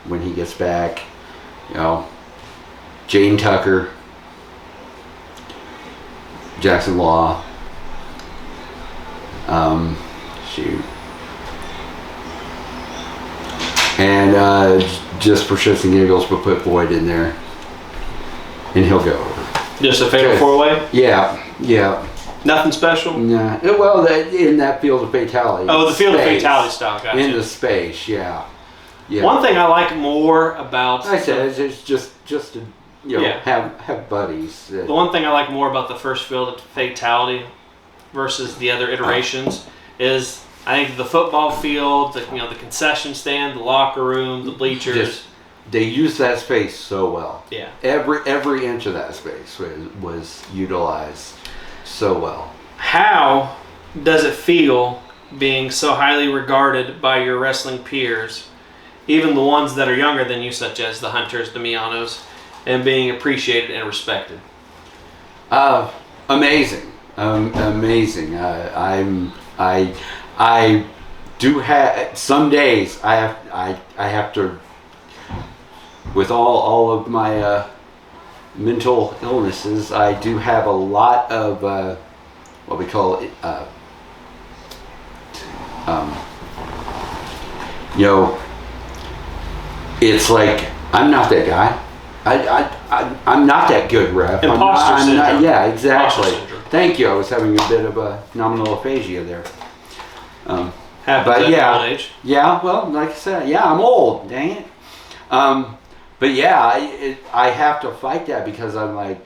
when he gets back. Jane Tucker, Jackson Law. Shoot. And just for shits and giggles, but put Boyd in there, and he'll go over. Just a fatal 4-way? Yeah. Nothing special? Nah. Well, in that Field of Fatality. Oh, the Field of Fatality style, gotcha. In the space, yeah. One thing I like more about... I said it's just to have buddies. The one thing I like more about the first Field of Fatality versus the other iterations is I think the football field, the concession stand, the locker room, the bleachers. They use that space so well. Yeah. Every inch of that space was utilized so well. How does it feel being so highly regarded by your wrestling peers, even the ones that are younger than you, such as the Hunters, the Mianos, and being appreciated and respected? Amazing. Amazing. I do have some days I have to, with all of my mental illnesses, I do have a lot of what we call it's like I'm not that guy. I'm not that good ref. Imposter syndrome. Yeah, exactly. Imposter syndrome. Thank you. I was having a bit of a nominal aphasia there. Happens at old age. Yeah. Well, like I said, yeah, I'm old. Dang it. But yeah, I have to fight that because I'm like,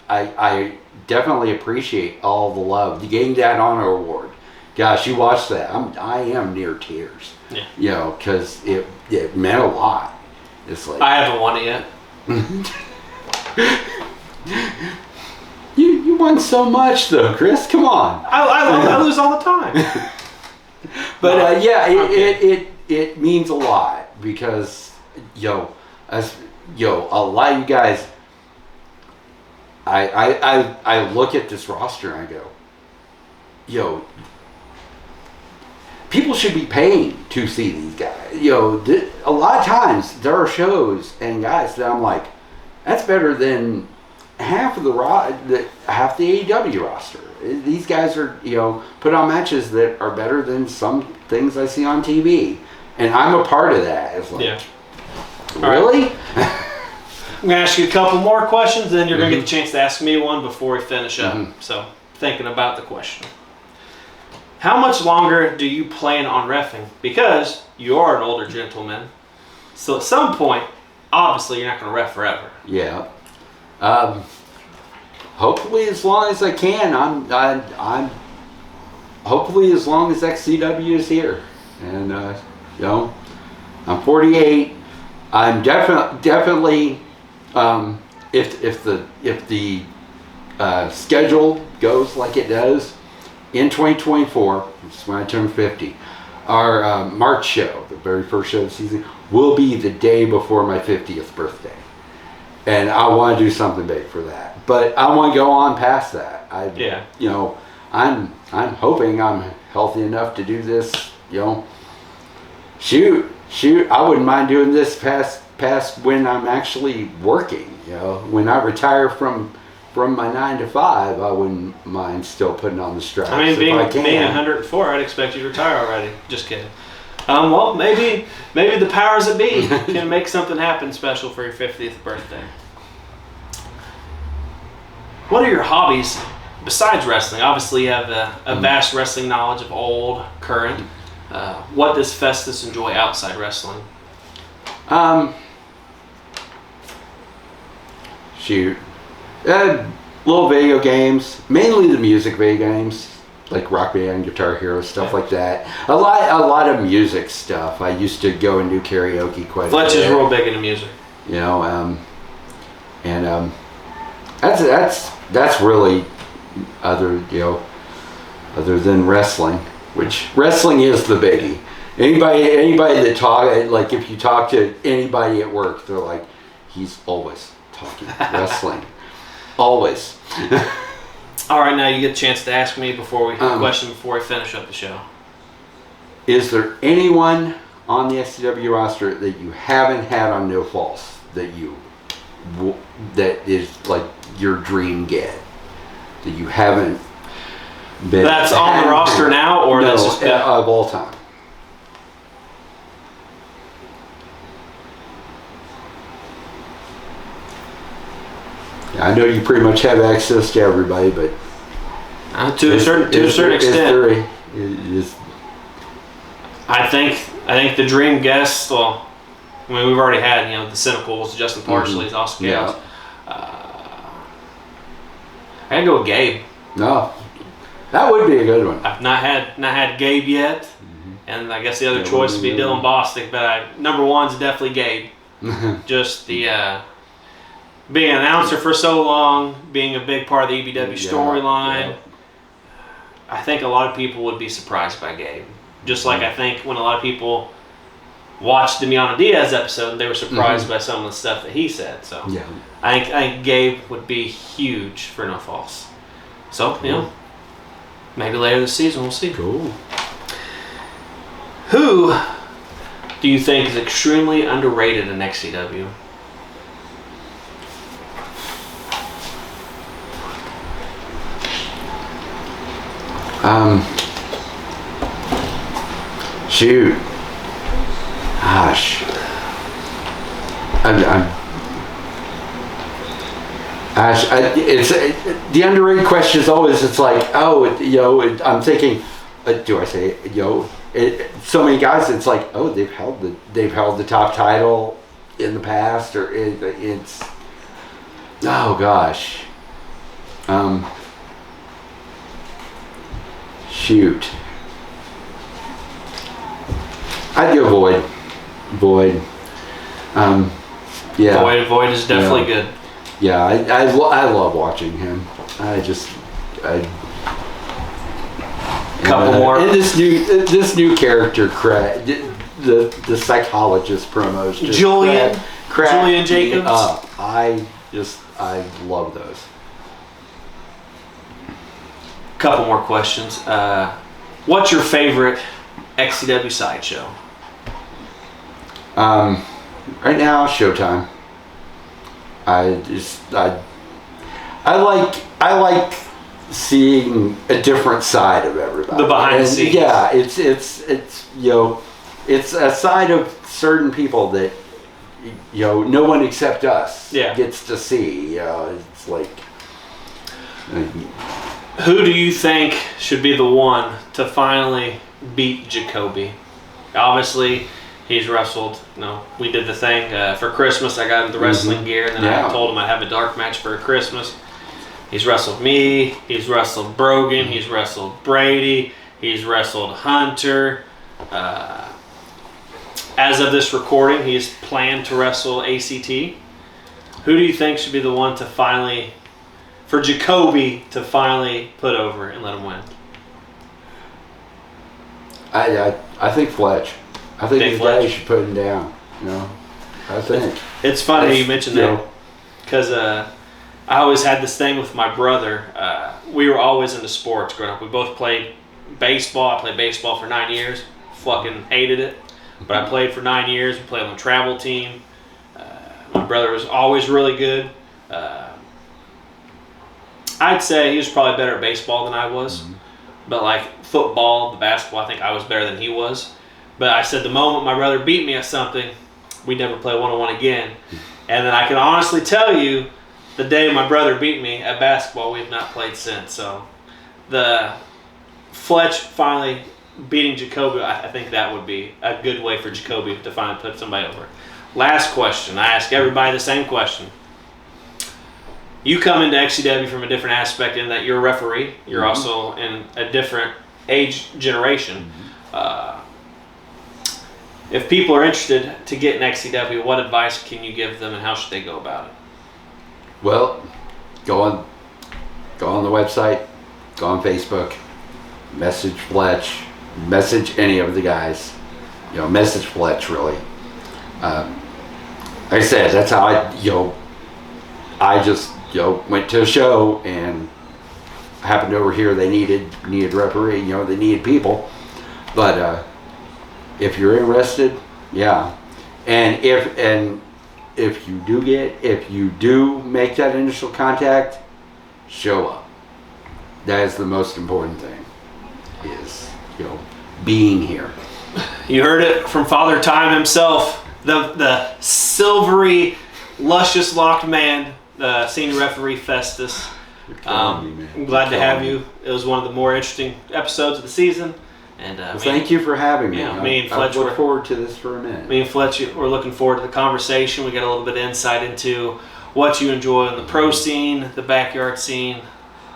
I definitely appreciate all the love. You getting that honor award. Gosh, you watched that. I am near tears. Yeah. You know, because it meant a lot. It's like I haven't won it yet. you won so much though, Chris. Come on. I lose all the time. But it means a lot because a lot of you guys. I look at this roster and I go, people should be paying to see these guys. A lot of times there are shows and guys that I'm like, that's better than half the AEW roster. These guys are put on matches that are better than some things I see on TV, and I'm a part of that. It's like, really? I'm going to ask you a couple more questions, then you're going to get the chance to ask me one before we finish up. So, thinking about the question. How much longer do you plan on reffing? Because you are an older gentleman. So, at some point, obviously, you're not going to ref forever. Yeah. Hopefully, as long as I can. I'm hopefully as long as XCW is here. And, I'm 48. I'm definitely... if the schedule goes like it does in 2024, which is when I turn 50, our March show, the very first show of the season, will be the day before my 50th birthday, and I want to do something big for that. But I want to go on past that. I'm hoping I'm healthy enough to do this. Shoot, I wouldn't mind doing this past when I'm actually working. When I retire from my 9 to 5, I wouldn't mind still putting on the straps. I mean, being 104, I'd expect you to retire already. Just kidding. Well, maybe the powers that be can make something happen special for your 50th birthday. What are your hobbies besides wrestling? Obviously, you have a vast wrestling knowledge of old, current. What does Festus enjoy outside wrestling? Little video games, mainly the music video games, like Rock Band, Guitar Hero, stuff like that. A lot of music stuff. I used to go and do karaoke quite a bit. Fletch is real big into music. That's really other than wrestling, which wrestling is the biggie. Anybody that like if you talk to anybody at work, they're like, he's always talking wrestling. Always. All right, now you get a chance to ask me before we finish up the show. Is there anyone on the XCW roster that you haven't had on No False that is like your dream get that you haven't been? That's on the roster now, or no, that's just of all time? I know you pretty much have access to everybody, but to a certain extent, I think the dream guest. Well, I mean, we've already had the Cynicals, Justin Parsleys, Oscar Gales. I gotta go with Gabe. No, that would be a good one. I've not had Gabe yet, and I guess the other choice would be Dylan Bostic, but number one's definitely Gabe. Just the. Being an announcer for so long, being a big part of the EBW storyline, I think a lot of people would be surprised by Gabe. Just like I think when a lot of people watched the Miana Diaz episode, they were surprised by some of the stuff that he said. So I think Gabe would be huge for No False. So, maybe later this season, we'll see. Cool. Who do you think is extremely underrated in XCW? Shoot. Gosh. It's the underrated question is always, it's like, I'm thinking, do I say, so many guys, it's like, they've held the top title in the past, or it's, oh gosh, shoot, I'd go Void. Yeah. Void is definitely good. Yeah, I love watching him. Couple more. And this new character, the psychologist promos. Julian Jacobs. I love those. Couple more questions. What's your favorite XCW sideshow? Right now, Showtime. I like seeing a different side of everybody. The behind the scenes. Yeah, it's it's a side of certain people that no one except us gets to see. It's like. Who do you think should be the one to finally beat Jacoby? Obviously, he's wrestled. We did the thing for Christmas. I got him the wrestling gear, and then I told him I'd have a dark match for Christmas. He's wrestled me. He's wrestled Brogan. He's wrestled Brady. He's wrestled Hunter. As of this recording, he's planned to wrestle ACT. Who do you think should be the one to finally, for Jacoby to finally put over and let him win? I think Fletch. I think the guy should put him down. I think. It's funny you mentioned that, because I always had this thing with my brother. We were always into sports growing up. We both played baseball. I played baseball for 9 years. Fucking hated it. But I played for 9 years. We played on the travel team. My brother was always really good. I'd say he was probably better at baseball than I was. But like football, the basketball, I think I was better than he was. But I said the moment my brother beat me at something, we'd never play one-on-one again. And then I can honestly tell you, the day my brother beat me at basketball, we've not played since. So the Fletch finally beating Jacoby, I think that would be a good way for Jacoby to finally put somebody over. Last question. I ask everybody the same question. You come into XCW from a different aspect in that you're a referee. You're also in a different age generation. If people are interested to get in XCW, what advice can you give them and how should they go about it? Well, go on the website, go on Facebook, message Fletch, message any of the guys. Message Fletch really. Like I said, that's how I just went to a show and happened over here. They needed referee. They needed people, but if you're interested, and if you do make that initial contact, show up. That is the most important thing. Is being here. You heard it from Father Time himself, the silvery, luscious locked man, the senior referee Festus. I'm glad to have you. It was one of the more interesting episodes of the season. And thank you for having me. Me and Fletch look forward to this for a minute. Me and Fletch were looking forward to the conversation. We got a little bit of insight into what you enjoy in the pro scene, the backyard scene,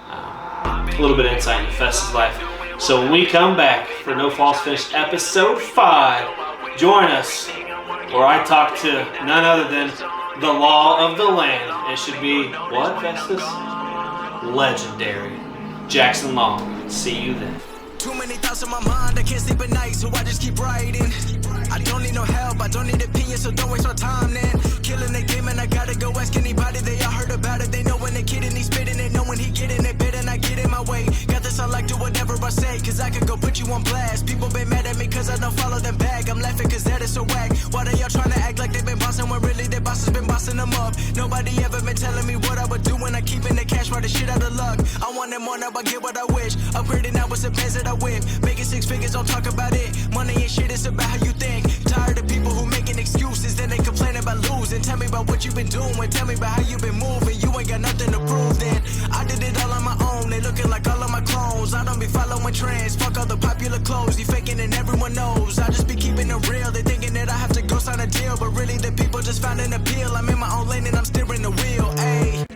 a little bit of insight into Festus' life. So when we come back for No False Finish episode 5, join us where I talk to none other than the law of the land. It should be, what, Festus? Legendary Jackson Long. See you then. Too many thoughts on my mind, I can't sleep at night, so I just keep writing. I don't need no help, I don't need opinions, so don't waste my time then. Killing the game and I gotta go ask anybody, they all heard about it. They know when the kid and he's spitting, they know when he getting it, better not get in my way. Got this, I like do whatever I say, cause I could go put you on blast. People been mad at me cause I don't follow them back. I'm laughing cause that is so whack. Why they all trying to act like they been bossing when really their bosses been bossing them up? Nobody ever been telling me what I would do when I keep in the cash, right the shit out of luck. I want it more now, I get what I wish. Upgrading now with some pants that I whip. Making 6 figures, don't talk about it. Money and shit, it's about how you think. Tired of people who making excuses, then they complain about losing. Tell me about what you been doing. Tell me about how you been moving. You ain't got nothing to prove then. I did it all on my own. They looking like all of my clones. I don't be following trends. Fuck all the popular clothes. You faking and everyone knows. I just be keeping it real. They thinking that I have to go sign a deal, but really the people just found an appeal. I'm in my own lane and I'm steering the wheel. Ayy.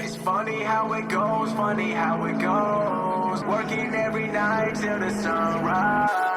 It's funny how it goes. Funny how it goes. Working every night till the sunrise.